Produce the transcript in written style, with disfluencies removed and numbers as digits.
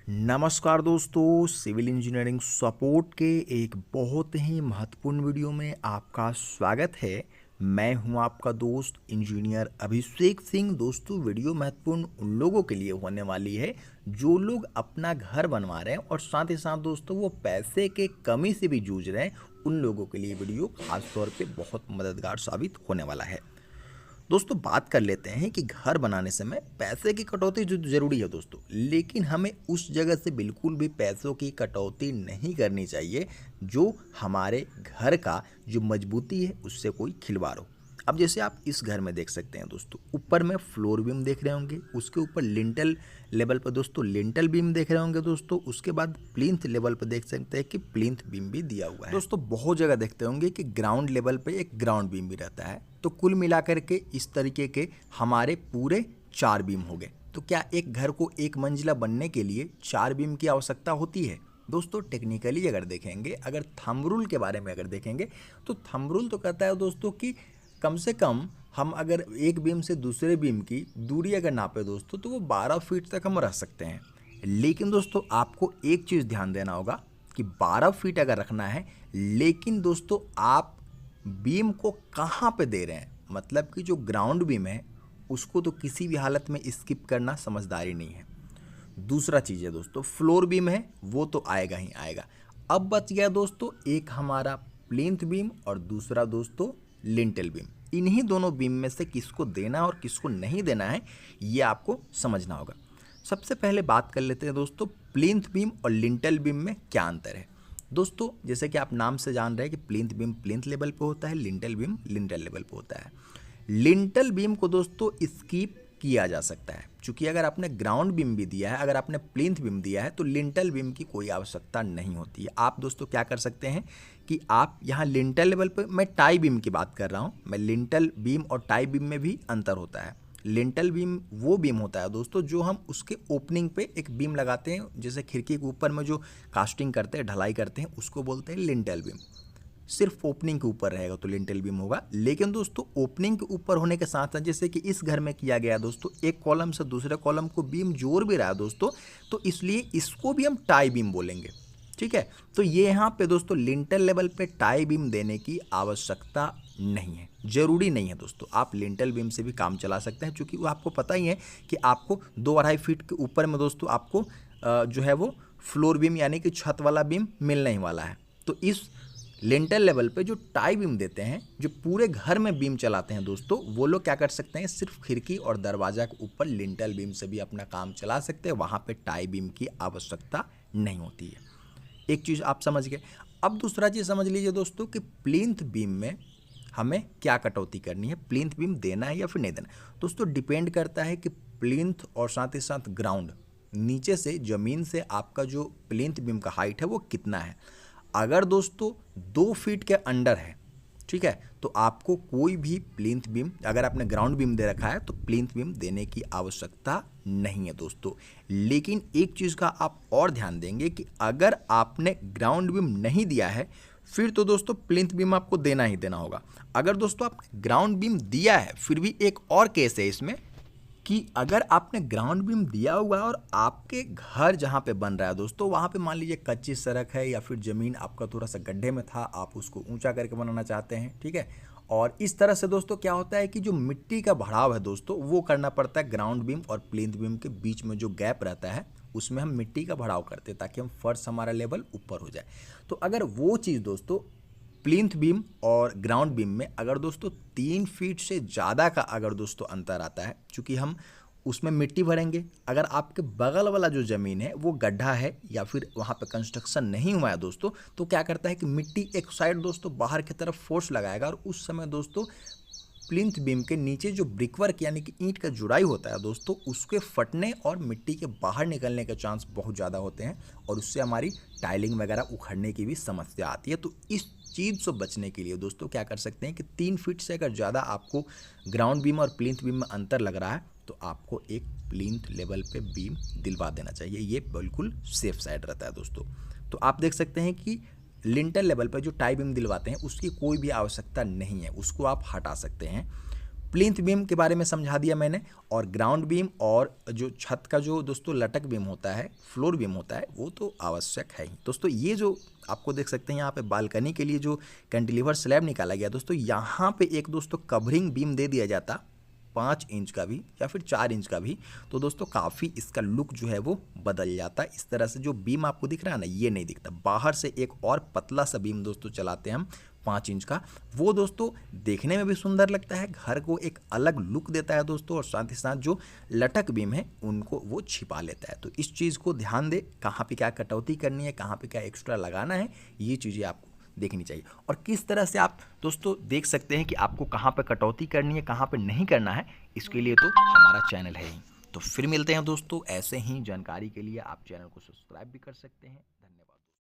नमस्कार दोस्तों, civil engineering support के एक बहुत ही महत्वपूर्ण वीडियो में आपका स्वागत है। मैं हूं आपका दोस्त इंजीनियर अभिषेक सिंह। दोस्तों, वीडियो महत्वपूर्ण उन लोगों के लिए होने वाली है जो लोग अपना घर बनवा रहे हैं और साथ ही साथ दोस्तों वो पैसे के कमी से भी जूझ रहे हैं। उन लोगों के लिए वीडियो खास तौर पे बहुत मददगार साबित होने वाला है। दोस्तों, बात कर लेते हैं कि घर बनाने समय पैसे की कटौती जो ज़रूरी है दोस्तों, लेकिन हमें उस जगह से बिल्कुल भी पैसों की कटौती नहीं करनी चाहिए जो हमारे घर का जो मजबूती है उससे कोई खिलवाड़ हो। अब जैसे आप इस घर में देख सकते हैं दोस्तों, ऊपर में फ्लोर बीम देख रहे होंगे, उसके ऊपर लिंटल लेवल पर दोस्तों लिंटल बीम देख रहे होंगे दोस्तों, उसके बाद प्लिंथ लेवल पर देख सकते हैं कि प्लिंथ बीम भी दिया हुआ है। दोस्तों, बहुत जगह देखते होंगे कि ग्राउंड लेवल पे एक ग्राउंड बीम भी रहता है। तो कुल मिलाकर के इस तरीके के हमारे पूरे 4 बीम हो गए। तो क्या एक घर को एक मंजिला बनने के लिए 4 बीम की आवश्यकता होती है? दोस्तों, टेक्निकली अगर देखेंगे, अगर थंब रूल के बारे में अगर देखेंगे तो थंब रूल तो कहता है दोस्तों कि कम से कम हम अगर एक बीम से दूसरे बीम की दूरी अगर नापे दोस्तों तो वो 12 फीट तक हम रख सकते हैं। लेकिन दोस्तों, आपको एक चीज़ ध्यान देना होगा कि 12 फीट अगर रखना है, लेकिन दोस्तों आप बीम को कहाँ पे दे रहे हैं, मतलब कि जो ग्राउंड बीम है उसको तो किसी भी हालत में स्किप करना समझदारी नहीं है। दूसरा चीज़ है दोस्तों, फ्लोर बीम है वो तो आएगा ही आएगा। अब बच गया दोस्तों एक हमारा प्लिंथ बीम और दूसरा दोस्तों लिंटल बीम। इन्हीं दोनों बीम में से किसको देना और किसको नहीं देना है ये आपको समझना होगा। सबसे पहले बात कर लेते हैं दोस्तों, प्लिंथ बीम और लिंटल बीम में क्या अंतर है। दोस्तों, जैसे कि आप नाम से जान रहे हैं कि प्लिंथ बीम प्लिंथ लेवल पे होता है, लिंटल बीम लिंटल लेवल पे होता है। लिंटल बीम को दोस्तों स्किप किया जा सकता है, क्योंकि अगर आपने ग्राउंड बीम भी दिया है, अगर आपने प्लिंथ बीम दिया है तो लिंटल बीम की कोई आवश्यकता नहीं होती है। आप दोस्तों क्या कर सकते हैं कि आप यहाँ लिंटल लेवल पे, मैं टाई बीम की बात कर रहा हूँ, मैं लिंटल बीम और टाई बीम में भी अंतर होता है। लिंटल बीम वो बीम होता है दोस्तों जो हम उसके ओपनिंग पे एक बीम लगाते हैं, जैसे खिड़की के ऊपर में जो कास्टिंग करते हैं, ढलाई करते हैं, उसको बोलते हैं लिंटल बीम। सिर्फ ओपनिंग के ऊपर रहेगा तो लिंटल बीम होगा। लेकिन दोस्तों ओपनिंग के ऊपर होने के साथ साथ जैसे कि इस घर में किया गया दोस्तों, एक कॉलम से दूसरे कॉलम को बीम जोड़ भी रहा है दोस्तों, तो इसलिए इसको भी हम टाई बीम बोलेंगे। ठीक है, तो ये यहाँ पे दोस्तों लिंटल लेवल पे टाई बीम देने की आवश्यकता नहीं है, जरूरी नहीं है दोस्तों। आप लिंटल बीम से भी काम चला सकते हैं, क्योंकि वो आपको पता ही है कि आपको 2-2.5 फीट के ऊपर में दोस्तों आपको जो है वो फ्लोर बीम यानी कि छत वाला बीम मिलने ही वाला है। तो इस लिंटल लेवल पे जो टाई बीम देते हैं, जो पूरे घर में बीम चलाते हैं दोस्तों, वो लोग क्या कर सकते हैं, सिर्फ खिड़की और दरवाजा के ऊपर लिंटल बीम से भी अपना काम चला सकते हैं। वहाँ पे टाई बीम की आवश्यकता नहीं होती है। एक चीज़ आप समझ गए। अब दूसरा चीज़ समझ लीजिए दोस्तों कि प्लिंथ बीम में हमें क्या कटौती करनी है, प्लिंथ बीम देना है या फिर नहीं देना। दोस्तों, डिपेंड करता है कि प्लिंथ और साथ ही साथ ग्राउंड, नीचे से ज़मीन से आपका जो प्लिंथ बीम का हाइट है वो कितना है। अगर दोस्तों 2 फीट के अंडर है, ठीक है, तो आपको कोई भी प्लिंथ बीम, अगर आपने ग्राउंड बीम दे रखा है तो प्लिंथ बीम देने की आवश्यकता नहीं है दोस्तों। लेकिन एक चीज़ का आप और ध्यान देंगे कि अगर आपने ग्राउंड बीम नहीं दिया है फिर तो दोस्तों प्लिंथ बीम आपको देना ही देना होगा। अगर दोस्तों आपने ग्राउंड बीम दिया है, फिर भी एक और केस है इसमें कि अगर आपने ग्राउंड बीम दिया हुआ है और आपके घर जहाँ पे बन रहा है दोस्तों, वहाँ पे मान लीजिए कच्ची सड़क है या फिर ज़मीन आपका थोड़ा सा गड्ढे में था, आप उसको ऊंचा करके बनाना चाहते हैं, ठीक है, और इस तरह से दोस्तों क्या होता है कि जो मिट्टी का बढ़ाव है दोस्तों वो करना पड़ता है। ग्राउंड बीम और प्लिंथ बीम के बीच में जो गैप रहता है उसमें हम मिट्टी का बढ़ाव करते हैं ताकि हम फर्श हमारा लेवल ऊपर हो जाए। तो अगर वो चीज़ दोस्तों प्लिंथ बीम और ग्राउंड बीम में अगर दोस्तों 3 फीट से ज़्यादा का अगर दोस्तों अंतर आता है, चूँकि हम उसमें मिट्टी भरेंगे, अगर आपके बगल वाला जो ज़मीन है वो गड्ढा है या फिर वहाँ पे कंस्ट्रक्शन नहीं हुआ है दोस्तों, तो क्या करता है कि मिट्टी एक साइड दोस्तों बाहर की तरफ फोर्स लगाएगा और उस समय दोस्तों प्लिंथ बीम के नीचे जो ब्रिकवर्क यानी कि ईंट का जुड़ाई होता है दोस्तों, उसके फटने और मिट्टी के बाहर निकलने के चांस बहुत ज़्यादा होते हैं और उससे हमारी टाइलिंग वगैरह उखड़ने की भी समस्या आती है। तो इस चीज़ से बचने के लिए दोस्तों क्या कर सकते हैं कि 3 फीट से अगर ज़्यादा आपको ग्राउंड बीम और प्लिंथ बीम में अंतर लग रहा है तो आपको एक प्लिंथ लेवल पे बीम दिलवा देना चाहिए। ये बिल्कुल सेफ साइड रहता है दोस्तों। तो आप देख सकते हैं कि लिंटल लेवल पर जो टाई बीम दिलवाते हैं उसकी कोई भी आवश्यकता नहीं है, उसको आप हटा सकते हैं। प्लिंथ बीम के बारे में समझा दिया मैंने, और ग्राउंड बीम और जो छत का जो दोस्तों लटक बीम होता है, फ्लोर बीम होता है, वो तो आवश्यक है ही। दोस्तों ये जो आपको देख सकते हैं यहाँ पे बालकनी के लिए जो कैंटिलीवर स्लैब निकाला गया दोस्तों, यहाँ पे एक दोस्तों कवरिंग बीम दे दिया जाता 5 इंच का भी या फिर 4 इंच का भी, तो दोस्तों काफ़ी इसका लुक जो है वो बदल जाता है। इस तरह से जो बीम आपको दिख रहा है ना, ये नहीं दिखता। बाहर से एक और पतला सा बीम दोस्तों चलाते हैं हम 5 इंच का, वो दोस्तों देखने में भी सुंदर लगता है, घर को एक अलग लुक देता है दोस्तों, और साथ ही साथ जो लटक बीम है उनको वो छिपा लेता है। तो इस चीज़ को ध्यान दे, कहाँ पे क्या कटौती करनी है, कहाँ पे क्या एक्स्ट्रा लगाना है, ये चीज़ें आपको देखनी चाहिए। और किस तरह से आप दोस्तों देख सकते हैं कि आपको कहाँ पे कटौती करनी है, कहाँ पे नहीं करना है, इसके लिए तो हमारा चैनल है ही। तो फिर मिलते हैं दोस्तों, ऐसे ही जानकारी के लिए आप चैनल को सब्सक्राइब भी कर सकते हैं।